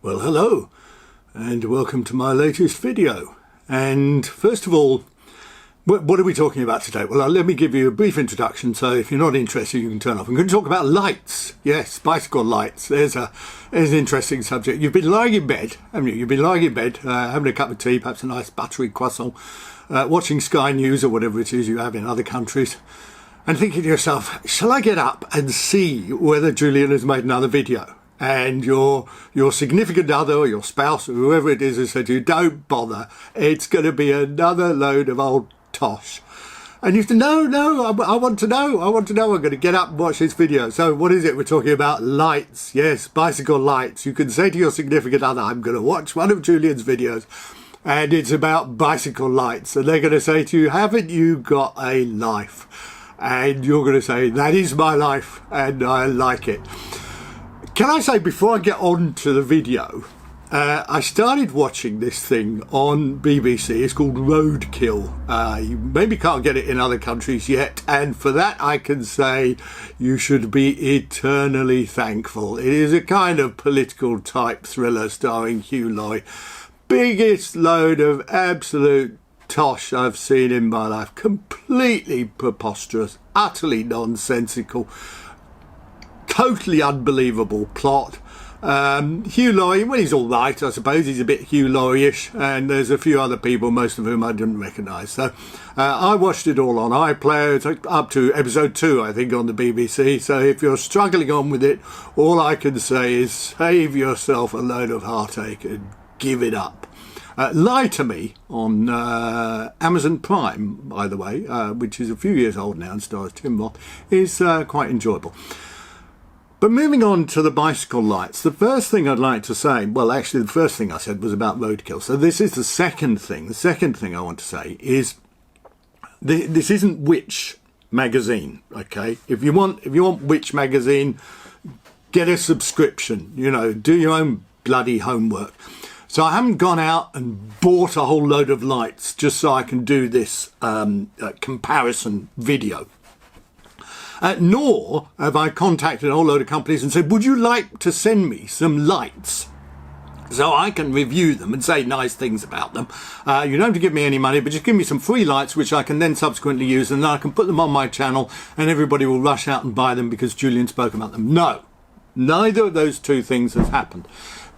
Well, hello and welcome to my latest video. And first of all, what are we talking about today? Well, let me give you a brief introduction, so if you're not interested you can turn off. I'm going to talk about lights. Yes, bicycle lights. There's an interesting subject. You've been lying in bed, haven't you? You've been lying in bed, having a cup of tea, perhaps a nice buttery croissant, watching Sky News or whatever it is you have in other countries, and thinking to yourself, shall I get up and see whether Julian has made another video? And your significant other or your spouse or whoever it is has said to you, don't bother, it's going to be another load of old tosh. And you say, no, I want to know, I'm going to get up and watch this video. So what is it? We're talking about lights. Yes, bicycle lights. You can say to your significant other, I'm going to watch one of Julian's videos and it's about bicycle lights. And they're going to say to you, haven't you got a life? And you're going to say, that is my life and I like it. Can I say, before I get on to the video, I started watching this thing on BBC. It's called Roadkill. You maybe can't get it in other countries yet, and for that I can say you should be eternally thankful. It is a kind of political type thriller starring Hugh Laurie. Biggest load of absolute tosh I've seen in my life. Completely preposterous, utterly nonsensical. Totally unbelievable plot. Hugh Laurie, well, he's all right, I suppose. He's a bit Hugh Laurie-ish, and there's a few other people, most of whom I didn't recognise. So I watched it all on iPlayer. It's up to episode 2, I think, on the BBC. So if you're struggling on with it, all I can say is save yourself a load of heartache and give it up. Lie to Me on Amazon Prime, by the way, which is a few years old now and stars Tim Roth, is quite enjoyable. But moving on to the bicycle lights, the first thing I'd like to say, well, actually the first thing I said was about Roadkill. So this is the second thing. The second thing I want to say is this isn't Which magazine, okay? If you want Which magazine, get a subscription, you know, do your own bloody homework. So I haven't gone out and bought a whole load of lights just so I can do this comparison video. Nor have I contacted a whole load of companies and said, would you like to send me some lights so I can review them and say nice things about them? You don't have to give me any money, but just give me some free lights which I can then subsequently use, and then I can put them on my channel and everybody will rush out and buy them because Julian spoke about them. No, neither of those two things has happened.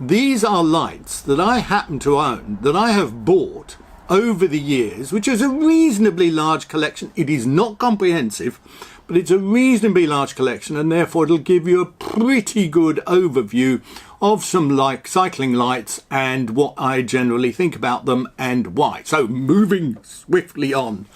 These are lights that I happen to own, that I have bought over the years, which is a reasonably large collection. It is not comprehensive, but it's a reasonably large collection, and therefore it'll give you a pretty good overview of some cycling lights and what I generally think about them and why. So moving swiftly on,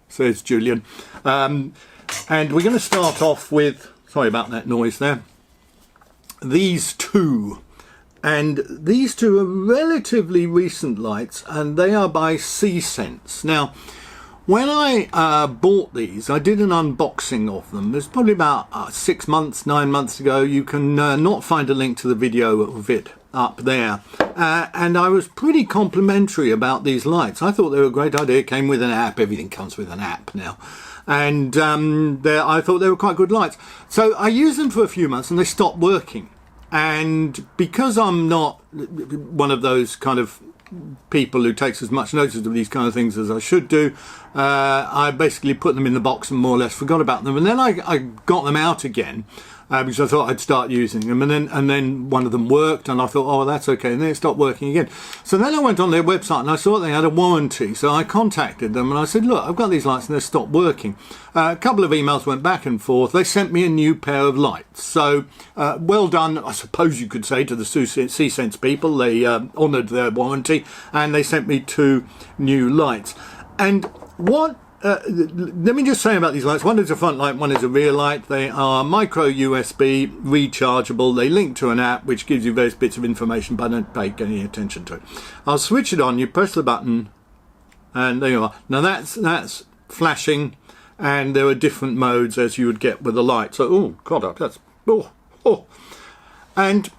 says Julian. And we're going to start off with, sorry about that noise there, these two. And these two are relatively recent lights, and they are by C-Sense. Now, when I bought these, I did an unboxing of them. It's probably about 9 months ago. You can not find a link to the video of it up there. And I was pretty complimentary about these lights. I thought they were a great idea. It came with an app. Everything comes with an app now. And I thought they were quite good lights. So I used them for a few months and they stopped working. And because I'm not one of those kind of people who takes as much notice of these kind of things as I should do, I basically put them in the box and more or less forgot about them. And then I got them out again because I thought I'd start using them, and then one of them worked and I thought, oh, that's okay, and then it stopped working again. So then I went on their website and I saw they had a warranty, so I contacted them and I said, look, I've got these lights and they've stopped working. A couple of emails went back and forth. They sent me a new pair of lights, so well done, I suppose you could say, to the C-Sense people. They honoured their warranty and they sent me 2 new lights. And what let me just say about these lights. One is a front light, one is a rear light. They are micro USB, rechargeable. They link to an app which gives you various bits of information, but I don't pay any attention to it. I'll switch it on. You press the button and there you are. Now that's flashing, and there are different modes as you would get with a light. So, oh God, that's, oh. And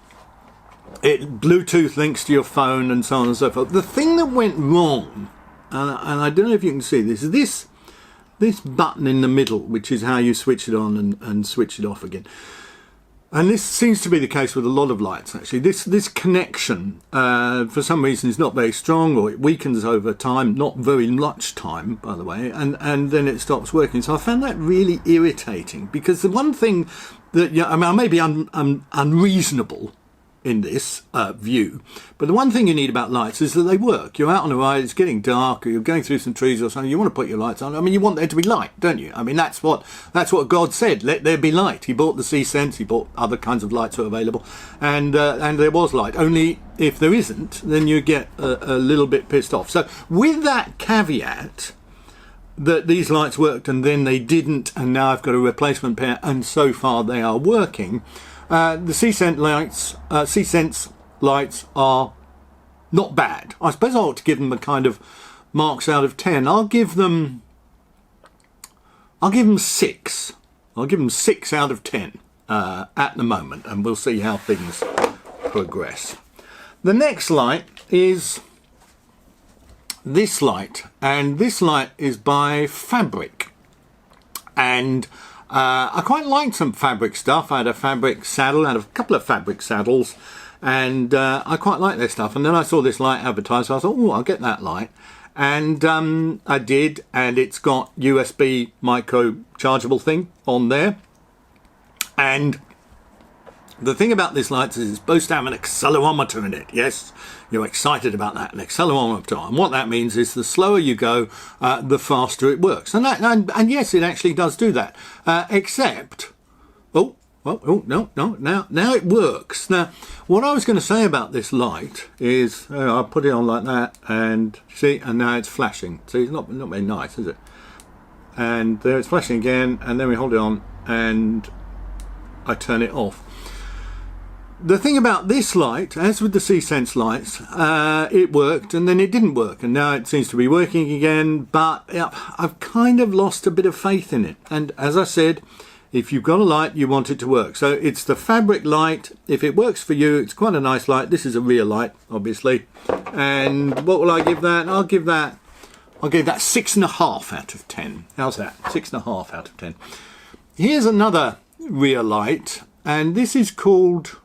it Bluetooth links to your phone and so on and so forth. The thing that went wrong, and I don't know if you can see this button in the middle, which is how you switch it on and switch it off again. And this seems to be the case with a lot of lights, actually. This connection, for some reason, is not very strong, or it weakens over time, not very much time, by the way, and then it stops working. So I found that really irritating, because the one thing that, I mean, I may be unreasonable in this view, but the one thing you need about lights is that they work. You're out on a ride, it's getting dark, or you're going through some trees or something, you want to put your lights on. I mean, you want there to be light, don't you? I mean, that's what God said, let there be light. He bought the C-Sense, he bought other kinds of lights that were available, and there was light. Only if there isn't, then you get a little bit pissed off. So with that caveat, that these lights worked and then they didn't, and now I've got a replacement pair, and so far they are working. The C-Sense lights are not bad. I suppose I ought to give them a kind of marks out of 10. I'll give them 6. I'll give them 6 out of 10 at the moment, and we'll see how things progress. The next light is this light, and this light is by Fabric, and I quite liked some fabric stuff. I had a fabric saddle, I had a couple of fabric saddles, and I quite like their stuff. And then I saw this light advertised, so I thought, oh, I'll get that light. And I did, and it's got USB micro chargeable thing on there. And the thing about this light is it's supposed to have an accelerometer in it. Yes, you're excited about that, an accelerometer. And what that means is the slower you go, the faster it works. And yes, it actually does do that. Except, now it works. Now, what I was going to say about this light is, I'll put it on like that, and see, and now it's flashing. See, it's not very nice, is it? And there it's flashing again, and then we hold it on, and I turn it off. The thing about this light, as with the C-Sense lights, it worked and then it didn't work, and now it seems to be working again, but I've kind of lost a bit of faith in it. And as I said, if you've got a light, you want it to work. So it's the Fabric light. If it works for you, it's quite a nice light. This is a real light, obviously. And what will I give that? I'll give that 6.5 out of 10. How's that? 6.5 out of 10. Here's another rear light, and this is called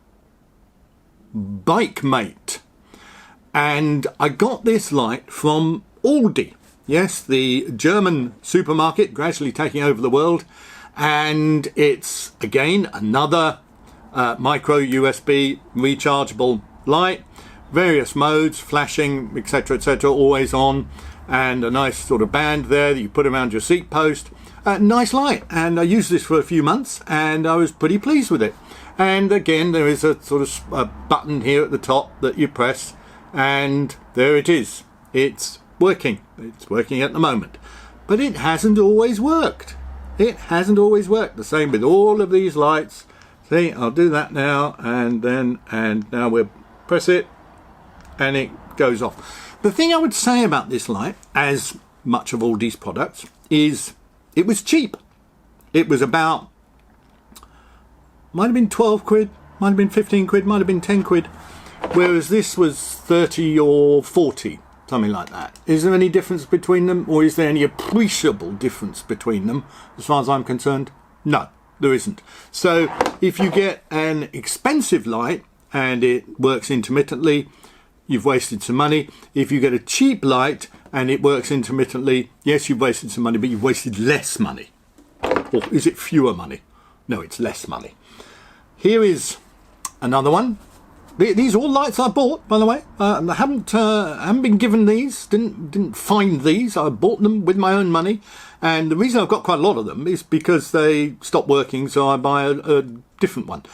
Bike Mate, and I got this light from Aldi. Yes, the German supermarket gradually taking over the world, and it's again another micro USB rechargeable light, various modes, flashing, etc., always on, and a nice sort of band there that you put around your seat post. Nice light, and I used this for a few months and I was pretty pleased with it. And again, there is a sort of a button here at the top that you press, and there it is. It's working. It's working at the moment. But it hasn't always worked. It hasn't always worked. The same with all of these lights. See, I'll do that now, and now we'll press it, and it goes off. The thing I would say about this light, as much of all these products, is it was cheap. It was about, might have been 12 quid, might have been 15 quid, might have been 10 quid, whereas this was 30 or 40, something like that. Is there any difference between them, or is there any appreciable difference between them? As far as I'm concerned, no, there isn't. So if you get an expensive light and it works intermittently, you've wasted some money. If you get a cheap light and it works intermittently, yes, you've wasted some money, but you've wasted less money. Or is it fewer money? No, it's less money. Here is another one. These are all lights I bought, by the way. I haven't been given these. Didn't find these. I bought them with my own money. And the reason I've got quite a lot of them is because they stopped working, so I buy a different one.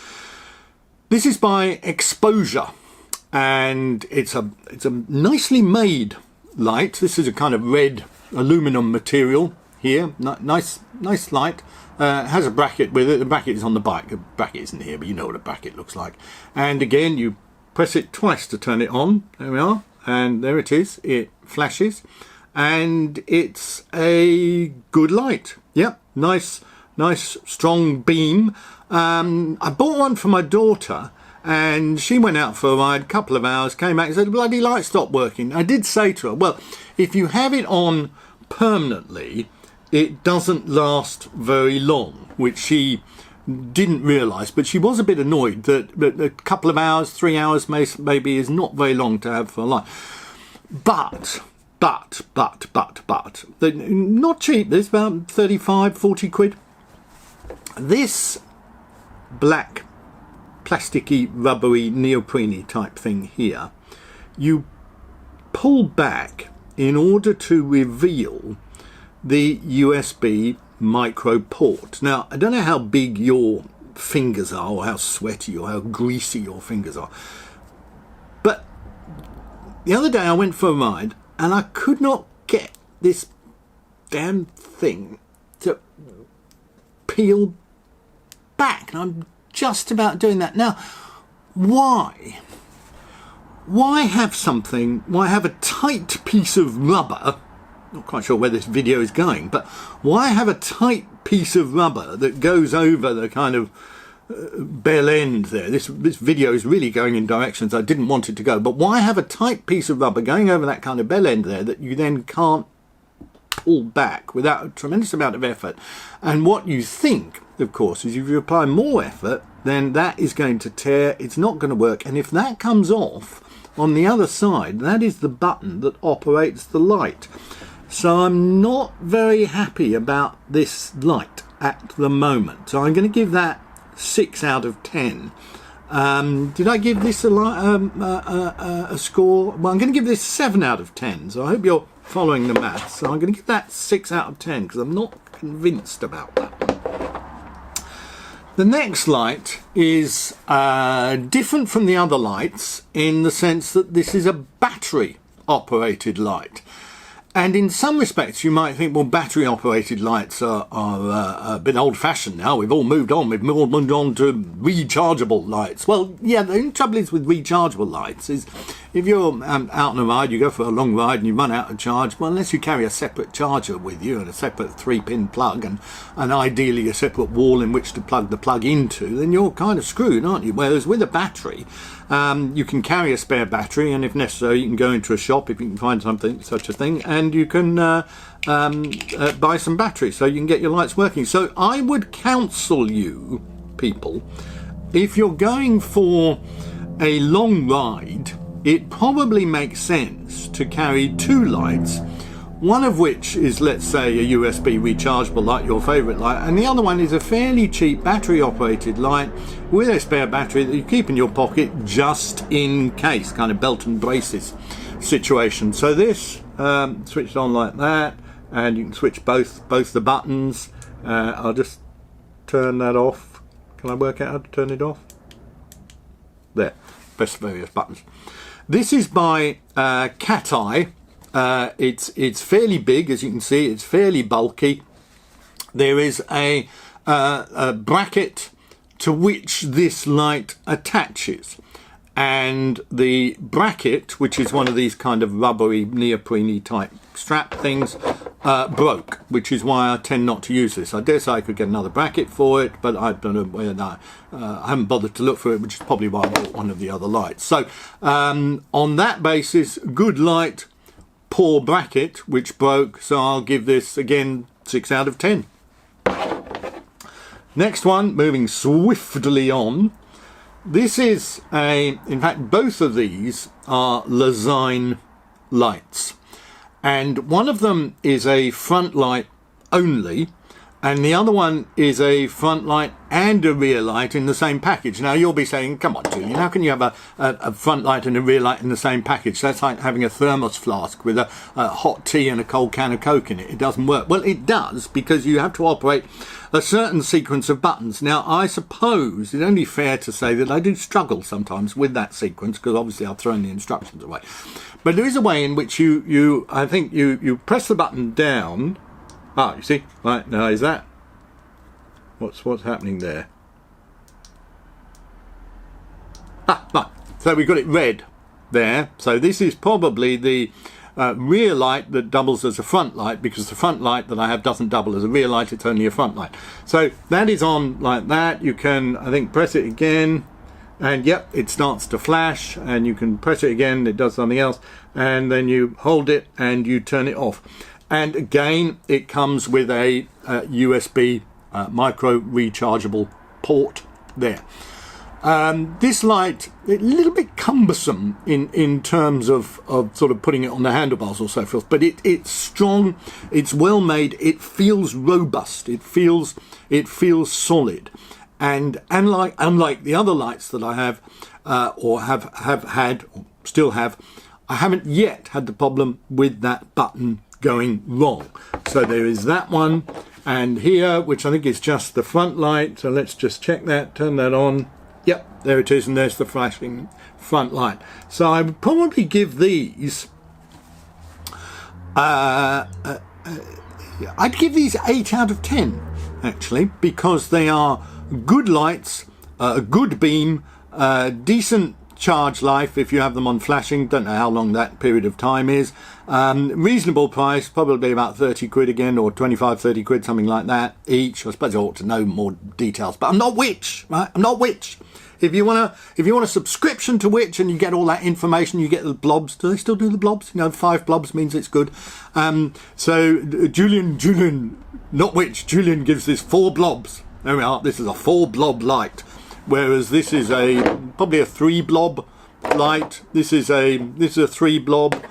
This is by Exposure, and it's a nicely made light. This is a kind of red aluminum material here. Nice light. It has a bracket with it. The bracket is on the bike. The bracket isn't here, but you know what a bracket looks like. And again, you press it twice to turn it on. There we are. And there it is. It flashes. And it's a good light. Yep. Nice, strong beam. I bought one for my daughter, and she went out for a ride, a couple of hours, came back and said, the bloody light stopped working. I did say to her, well, if you have it on permanently, it doesn't last very long, which she didn't realise, but she was a bit annoyed that a couple of hours, 3 hours maybe is not very long to have for a light. But, they're not cheap. There's about 35, 40 quid. This black, plasticky, rubbery, neoprene type thing here, you pull back in order to reveal the USB micro port. Now, I don't know how big your fingers are, or how sweaty or how greasy your fingers are, but the other day I went for a ride and I could not get this damn thing to peel back, and I'm just about doing that now. Why have something, why have a tight piece of rubber, not quite sure where this video is going, but why have a tight piece of rubber that goes over the kind of bell end there? This video is really going in directions I didn't want it to go, but why have a tight piece of rubber going over that kind of bell end there that you then can't pull back without a tremendous amount of effort? And what you think, of course, is if you apply more effort, then that is going to tear, it's not going to work. And if that comes off on the other side, that is the button that operates the light. So I'm not very happy about this light at the moment. So I'm going to give that 6 out of 10. Did I give this a score? Well, I'm going to give this 7 out of 10. So I hope you're following the maths. So I'm going to give that 6 out of 10 because I'm not convinced about that. The next light is different from the other lights in the sense that this is a battery operated light. And in some respects, you might think, well, battery-operated lights are a bit old-fashioned now. We've all moved on. We've moved on to rechargeable lights. Well, yeah, the only trouble is with rechargeable lights is if you're out on a ride, you go for a long ride and you run out of charge, well, unless you carry a separate charger with you and a separate 3-pin plug and ideally a separate wall in which to plug the plug into, then you're kind of screwed, aren't you? Whereas with a battery, you can carry a spare battery, and if necessary, you can go into a shop if you can find such a thing, and you can buy some batteries so you can get your lights working. So I would counsel you, people, if you're going for a long ride, it probably makes sense to carry 2 lights, one of which is, let's say, a USB rechargeable light, your favourite light, and the other one is a fairly cheap battery operated light with a spare battery that you keep in your pocket just in case, kind of belt and braces situation. So this switched on like that, and you can switch both the buttons. I'll just turn that off. Can I work out how to turn it off? There, press various buttons. This is by Cat Eye. It's fairly big, as you can see. It's fairly bulky. There is a bracket to which this light attaches, and the bracket, which is one of these kind of rubbery neoprene type strap things, broke, which is why I tend not to use this. I dare say I could get another bracket for it, but I don't know whether I haven't bothered to look for it, which is probably why I bought one of the other lights. So on that basis, good light, poor bracket, which broke, so I'll give this again 6 out of 10. Next one, moving swiftly on. This is in fact, both of these are Lezyne lights. And one of them is a front light only, and the other one is a front light and a rear light in the same package. Now you'll be saying, come on Julian, how can you have a front light and a rear light in the same package? That's like having a thermos flask with a hot tea and a cold can of Coke in it. It doesn't work. Well, it does, because you have to operate a certain sequence of buttons. Now I suppose it's only fair to say that I do struggle sometimes with that sequence, because obviously I've thrown the instructions away. But there is a way in which I think you press the button down. You see, right now, is that what's happening there? Right. So we've got it red there. So this is probably the rear light that doubles as a front light, because the front light that I have doesn't double as a rear light, it's only a front light. So that is on like that. You can, I think, press it again, and yep, it starts to flash, and you can press it again, it does something else, and then you hold it and you turn it off. And again, it comes with a USB micro rechargeable port there. This light, a little bit cumbersome in terms of sort of putting it on the handlebars or so forth, but it's strong, it's well made, it feels robust, it feels solid, and unlike the other lights that I have or have had or still have, I haven't yet had the problem with that button going wrong. So there is that one, and here, which I think is just the front light, so let's just check that, turn that on. Yep, there it is, and there's the flashing front light. So I would probably give these, I'd give these 8 out of 10, actually, because they are good lights, a good beam, decent charge life if you have them on flashing. Don't know how long that period of time is. Reasonable price, probably about 30 quid again, or 25, 30 quid, something like that each. I suppose I ought to know more details, but I'm not Which, right? I'm not Which. If you want a subscription to Which and you get all that information, you get the blobs. Do they still do the blobs? 5 blobs means it's good. So Julian, not Which, Julian gives this 4 blobs. There we are. This is a 4 blob light, whereas this is probably a 3 blob light. This is a 3 blob.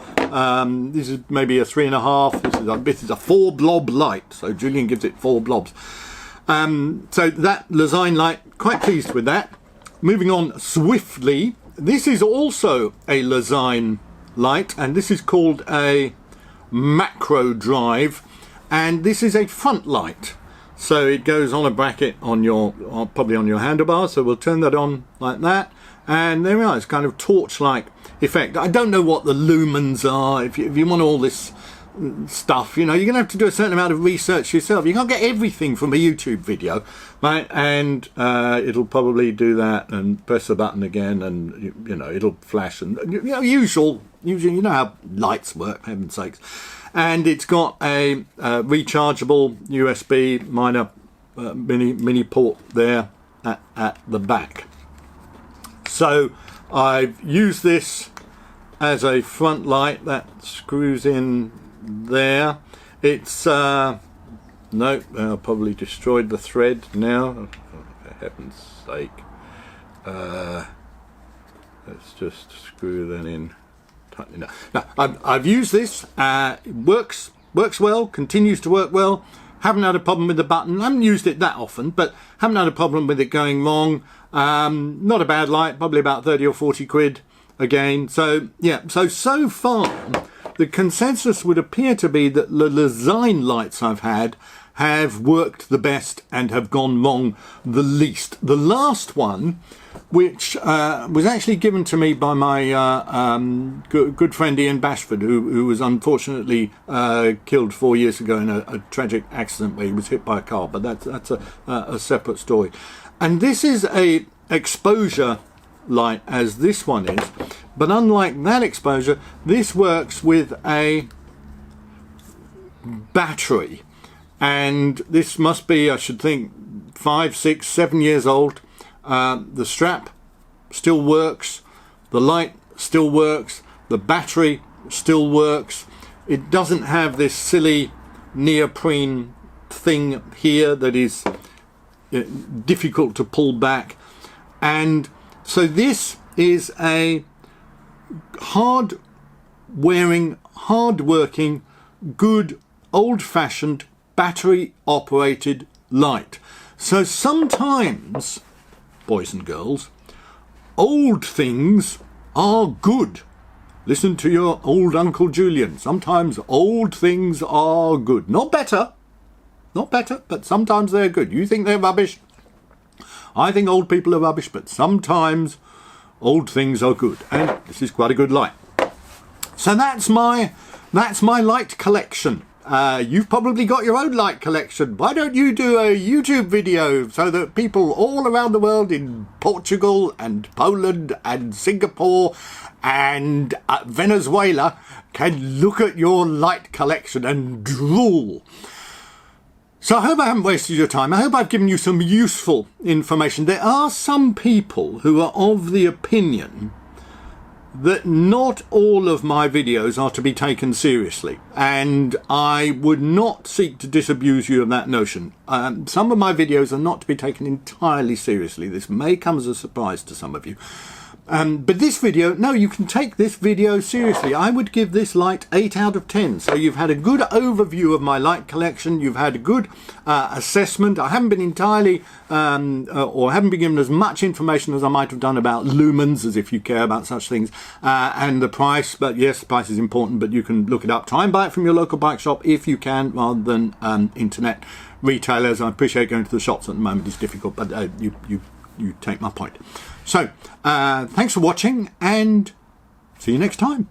This is maybe a 3.5. This is a 4 blob light. So Julian gives it 4 blobs. So that Lezyne light, quite pleased with that. Moving on swiftly, this is also a Lezyne light, and this is called a macro drive, and this is a front light. So it goes on a bracket probably on your handlebar. So we'll turn that on like that, and there we are. It's kind of torch-like effect. I don't know what the lumens are. If you want all this stuff, you're going to have to do a certain amount of research yourself. You can't get everything from a YouTube video, right? And it'll probably do that and press the button again, and it'll flash, and usually you know how lights work, for heaven's sakes. And it's got a rechargeable USB minor mini port there at the back. So I've used this as a front light that screws in there. It's no, I probably destroyed the thread now. For heaven's sake. Let's just screw that in. No, I've used this. It works well, continues to work well. Haven't had a problem with the button. I haven't used it that often, but haven't had a problem with it going wrong. Not a bad light, probably about 30 or 40 quid again. So yeah, so far the consensus would appear to be that the Lezyne lights I've had have worked the best and have gone wrong the least. The last one, which was actually given to me by my good friend Ian Bashford, who was unfortunately killed 4 years ago in a tragic accident where he was hit by a car, but that's a separate story. And this is a exposure light, as this one is, but unlike that exposure, this works with a battery, and this must be, I should think, 5, 6, 7 years old. The strap still works, the light still works, the battery still works. It doesn't have this silly neoprene thing here that is difficult to pull back. And so this is a hard-wearing, hard-working, good, old-fashioned, battery-operated light. So sometimes, boys and girls, old things are good. Listen to your old Uncle Julian. Sometimes old things are good. Not better, but sometimes they're good. You think they're rubbish? I think old people are rubbish, but sometimes old things are good. And this is quite a good light. So that's my light collection. You've probably got your own light collection. Why don't you do a YouTube video so that people all around the world, in Portugal and Poland and Singapore and Venezuela, can look at your light collection and drool? So I hope I haven't wasted your time. I hope I've given you some useful information. There are some people who are of the opinion that not all of my videos are to be taken seriously, and I would not seek to disabuse you of that notion. Some of my videos are not to be taken entirely seriously. This may come as a surprise to some of you. But this video, no, you can take this video seriously. I would give this light 8 out of 10. So you've had a good overview of my light collection. You've had a good assessment. I haven't been entirely, or haven't been given as much information as I might have done about lumens, as if you care about such things, and the price. But yes, the price is important, but you can look it up. Try and buy it from your local bike shop if you can, rather than internet retailers. I appreciate going to the shops at the moment. It's difficult, but you take my point. So, thanks for watching, and see you next time.